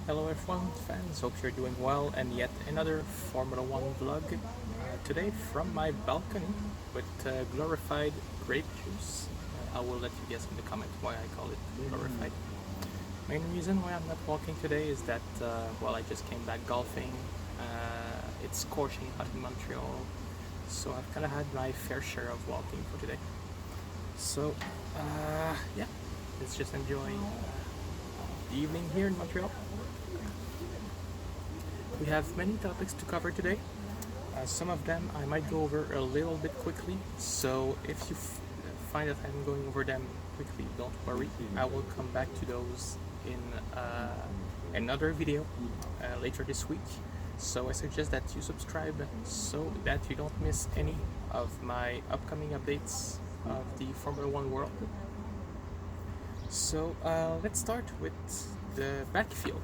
Hello everyone, fans, hope you're doing well, and yet another Formula One vlog. Today from my balcony with glorified grape juice. I will let you guess in the comment why I call it glorified. Main reason why I'm not walking today is that, I just came back golfing. It's scorching hot in Montreal, so I've kind of had my fair share of walking for today. So, yeah, let's just enjoy the evening here in Montreal. We have many topics to cover today. Some of them I might go over a little bit quickly, so if you find that I'm going over them quickly, don't worry. I will come back to those in another video later this week. So I suggest that you subscribe so that you don't miss any of my upcoming updates of the Formula One world. So let's start with the backfield.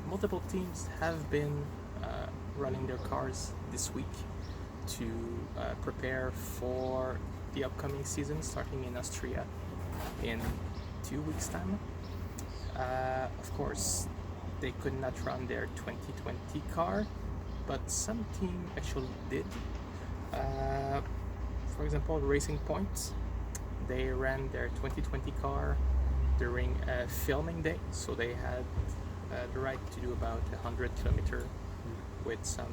Multiple teams have been running their cars this week to prepare for the upcoming season starting in Austria in 2 weeks' time. Of course, they could not run their 2020 car, but some team actually did. For example, Racing Point, they ran their 2020 car during a filming day, so they had the right to do about 100 km with some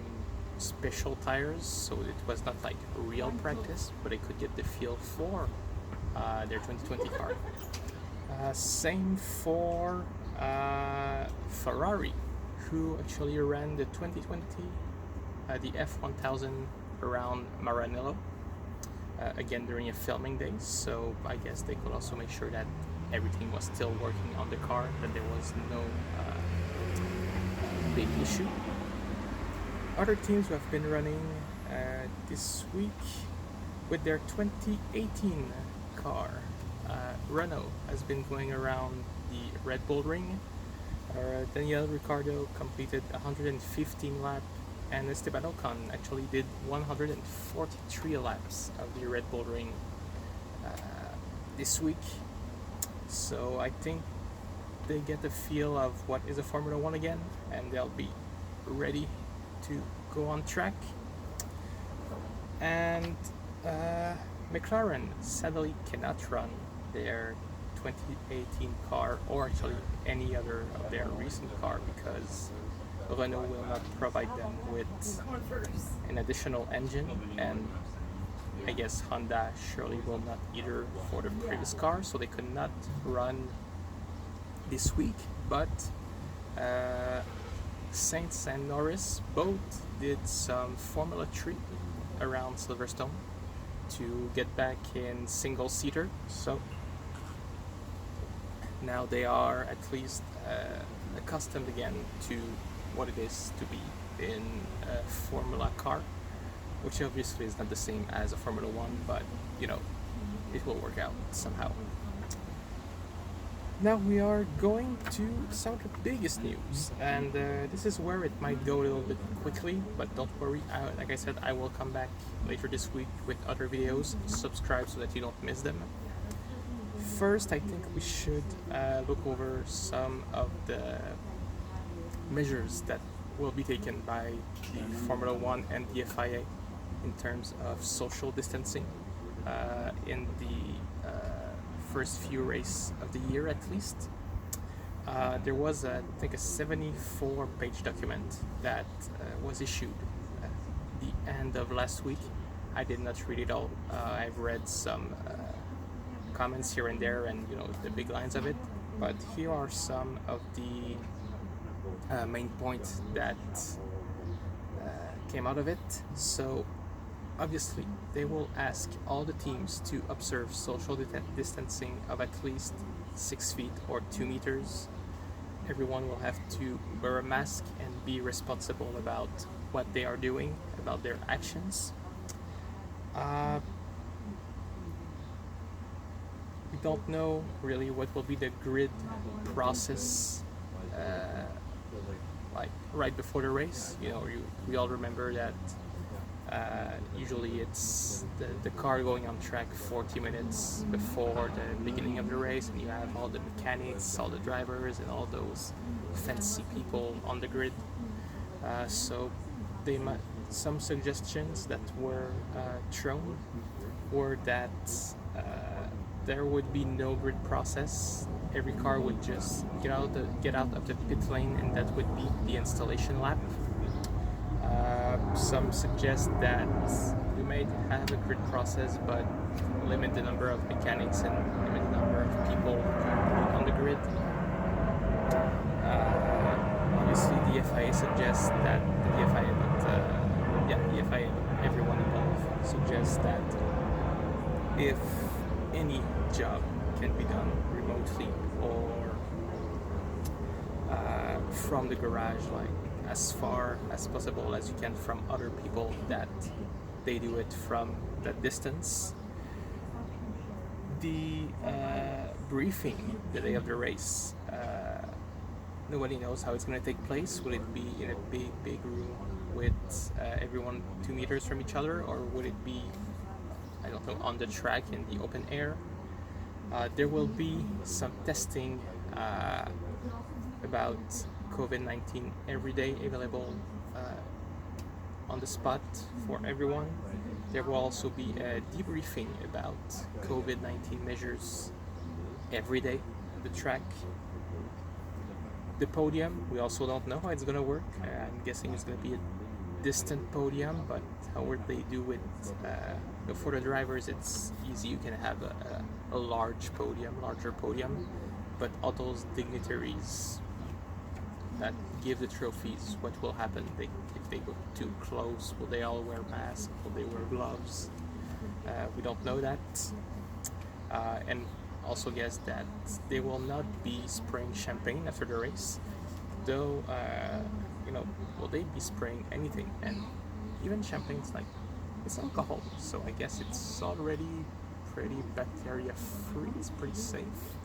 special tires, so it was not like real practice, but they could get the feel for their 2020 car. Same for Ferrari, who actually ran the 2020, the F1000 around Maranello, again during a filming day, so I guess they could also make sure that everything was still working on the car, that there was no big issue. Other teams who have been running this week with their 2018 car, Renault has been going around the Red Bull Ring. Daniel Ricciardo completed 115 laps, and Esteban Ocon actually did 143 laps of the Red Bull Ring this week. So I think they get the feel of what is a Formula One again, and they'll be ready to go on track. And McLaren sadly cannot run their 2018 car, or actually any other of their recent car, because Renault will not provide them with an additional engine, and I guess Honda surely will not either for the previous car, so they could not run this week. But Sainz and Norris both did some Formula 3 around Silverstone to get back in single-seater, so now they are at least accustomed again to what it is to be in a Formula car, which obviously is not the same as a Formula One, but you know, it will work out somehow. Now we are going to some of the biggest news, and this is where it might go a little bit quickly, but don't worry, like I said, I will come back later this week with other videos. Subscribe so that you don't miss them. First, I think we should look over some of the measures that will be taken by the Formula One and the FIA in terms of social distancing in the first few races of the year at least. There was, I think, a 74-page document that was issued at the end of last week. I did not read it all. I've read some comments here and there, and you know, the big lines of it. But here are some of the main points that came out of it. So obviously, they will ask all the teams to observe social distancing of at least 6 feet or 2 meters. Everyone will have to wear a mask and be responsible about what they are doing, about their actions. We don't know really what will be the grid process like right before the race. You know, we all remember that Usually it's the car going on track 40 minutes before the beginning of the race, and you have all the mechanics, all the drivers, and all those fancy people on the grid. So they might, some suggestions that were thrown were that there would be no grid process. Every car would just get out of the pit lane, and that would be the installation lap. Some suggest that we might have a grid process, but limit the number of mechanics and limit the number of people on the grid. Obviously, the FIA suggests that the FIA, the FIA, everyone involved suggests that if any job can be done remotely or from the garage, like as far as possible as you can from other people, that they do it from that distance. The briefing the day of the race, nobody knows how it's going to take place. Will it be in a big room with everyone 2 meters from each other, or would it be, I don't know, on the track in the open air? There will be some testing about COVID-19 every day available on the spot for everyone. There will also be a debriefing about COVID-19 measures every day on the track. The podium, we also don't know how it's going to work. I'm guessing it's going to be a distant podium, but how would they do it? For the drivers, it's easy. You can have a larger podium, but all those dignitaries that give the trophies, what will happen? If they go too close, will they all wear masks? Will they wear gloves? We don't know that. And also guess that they will not be spraying champagne after the race, though. Will they be spraying anything? And even champagne's like, it's alcohol, so I guess it's already pretty bacteria free. It's pretty safe.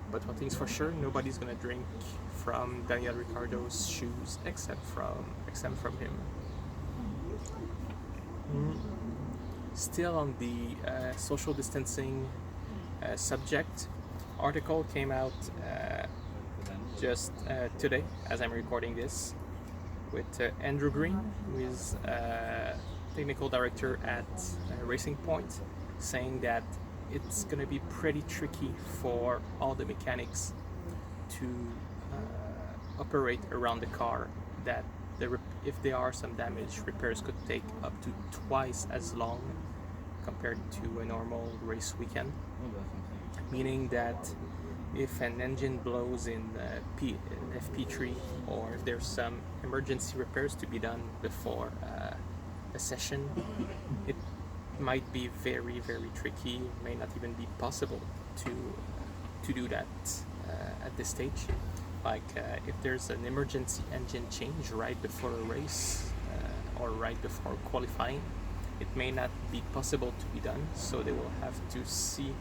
But one thing's for sure, nobody's gonna drink from Daniel Ricciardo's shoes except from him. Still on the social distancing subject, article came out just today, as I'm recording this, with Andrew Green, who is technical director at Racing Point, saying that it's going to be pretty tricky for all the mechanics to operate around the car, that if there are some damage, repairs could take up to twice as long compared to a normal race weekend, meaning that if an engine blows in FP3, or if there's some emergency repairs to be done before a session, it might be very, very tricky, may not even be possible to do that at this stage. Like if there's an emergency engine change right before a race or right before qualifying, it may not be possible to be done, so they will have to see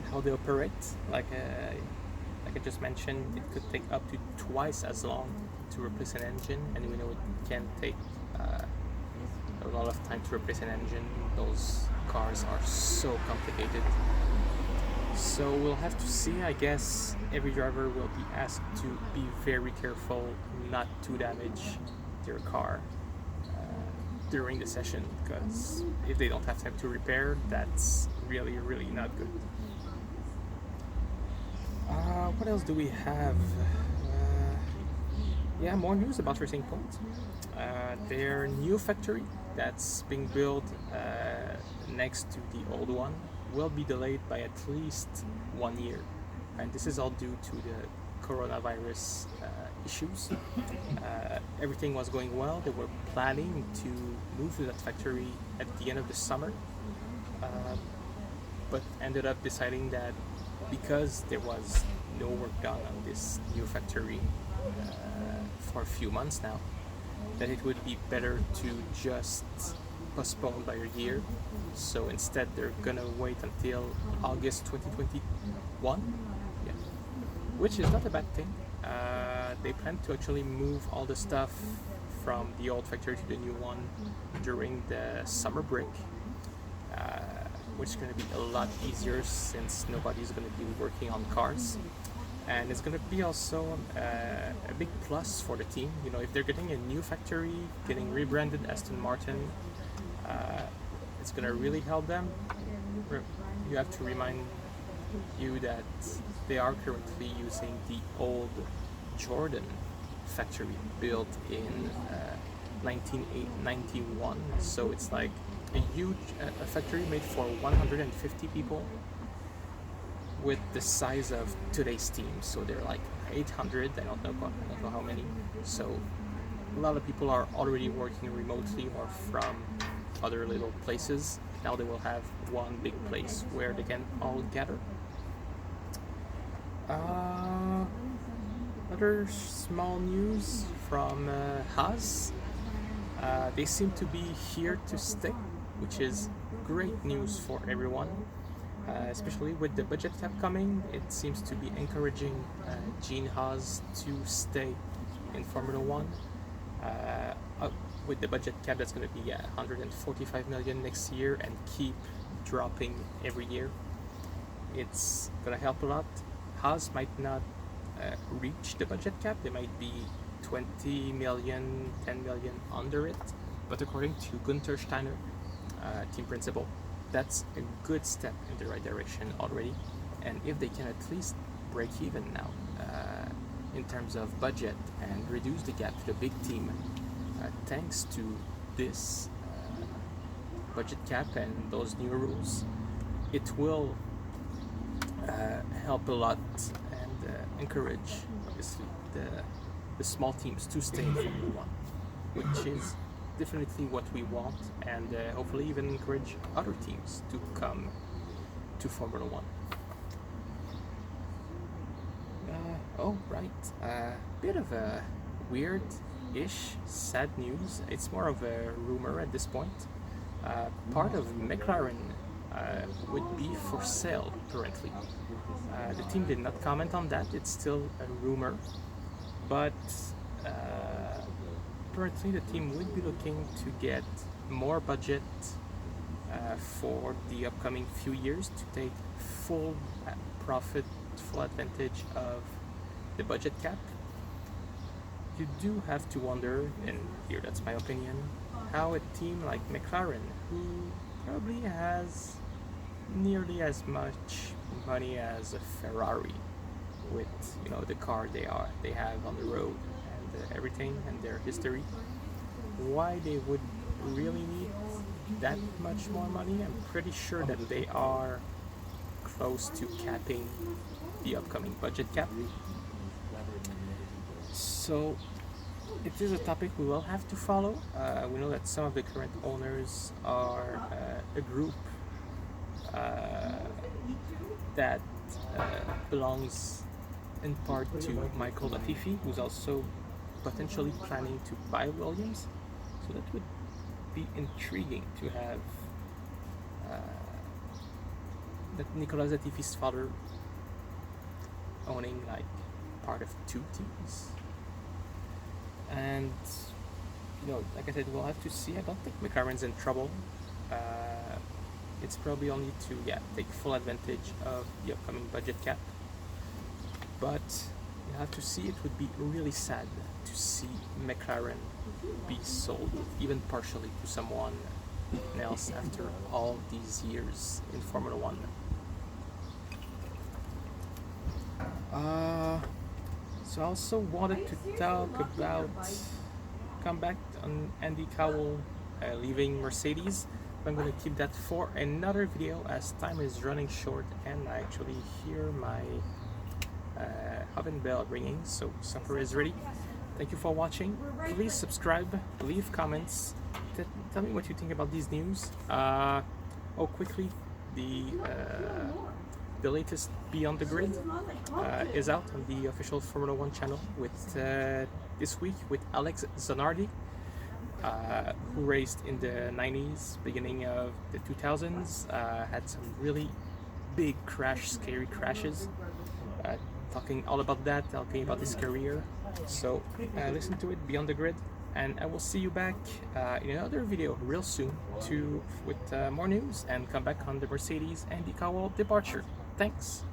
how they operate. Like I just mentioned, it could take up to twice as long to replace an engine, and we know it can take a lot of time to replace an engine. Those cars are so complicated. So we'll have to see. I guess every driver will be asked to be very careful not to damage their car during the session, because if they don't have time to repair, that's really, really not good. What else do we have? More news about Racing Point. Their new factory that's being built next to the old one will be delayed by at least 1 year, and this is all due to the coronavirus issues. Everything was going well. They were planning to move to that factory at the end of the summer, but ended up deciding that because there was no work done on this new factory for a few months now, that it would be better to just postpone by a year. So instead they're gonna wait until August 2021, which is not a bad thing. They plan to actually move all the stuff from the old factory to the new one during the summer break, which is going to be a lot easier since nobody's going to be working on cars. And it's going to be also a big plus for the team. You know, if they're getting a new factory, getting rebranded Aston Martin, it's going to really help them. You have to remind you that they are currently using the old Jordan factory built in 1991. So it's like a huge factory made for 150 people with the size of today's team. So they're like 800, I don't know how many. So a lot of people are already working remotely or from other little places. Now they will have one big place where they can all gather. Other small news from Haas. They seem to be here to stay, which is great news for everyone. Especially with the budget cap coming, it seems to be encouraging Gene Haas to stay in Formula One. With the budget cap that's going to be 145 million next year and keep dropping every year, it's going to help a lot. Haas might not reach the budget cap, they might be 20 million, 10 million under it, but according to Gunther Steiner, team principal, that's a good step in the right direction already. And if they can at least break even now in terms of budget and reduce the gap to the big team, thanks to this budget cap and those new rules, it will help a lot and encourage, obviously, the small teams to stay in Formula One, which is definitely what we want, and hopefully even encourage other teams to come to Formula One. Bit of a weird-ish sad news. It's more of a rumor at this point. Part of McLaren would be for sale currently. The team did not comment on that. It's still a rumor, but currently the team would be looking to get more budget for the upcoming few years to take full profit, full advantage of the budget cap. You do have to wonder, and here that's my opinion, how a team like McLaren, who probably has nearly as much money as a Ferrari, with the car they have on the road and everything and their history, why they would really need that much more money. I'm pretty sure that they are close to capping the upcoming budget cap. So it is a topic we will have to follow. We know that some of the current owners are a group that belongs in part to Michael Latifi, who's also potentially planning to buy Williams. So that would be intriguing to have that Nicolas Latifi's father owning like part of two teams. And like I said, we'll have to see. I don't think McLaren's in trouble. It's probably only to take full advantage of the upcoming budget cap. But you have to see. It would be really sad to see McLaren be sold, even partially, to someone else after all these years in Formula One. So I also wanted to talk about comeback on Andy Cowell leaving Mercedes. I'm going to keep that for another video as time is running short and I actually hear my oven bell ringing, so supper is ready. Thank you for watching. Please subscribe, leave comments, tell me what you think about these news. Quickly, the latest Beyond the Grid is out on the official Formula One channel with this week with Alex Zanardi, who raced in the 90s, beginning of the 2000s, had some really big scary crashes, talking all about that, talking about his career. So listen to it, Beyond the Grid, and I will see you back in another video real soon with more news and come back on the Mercedes Andy Cowell departure. Thanks.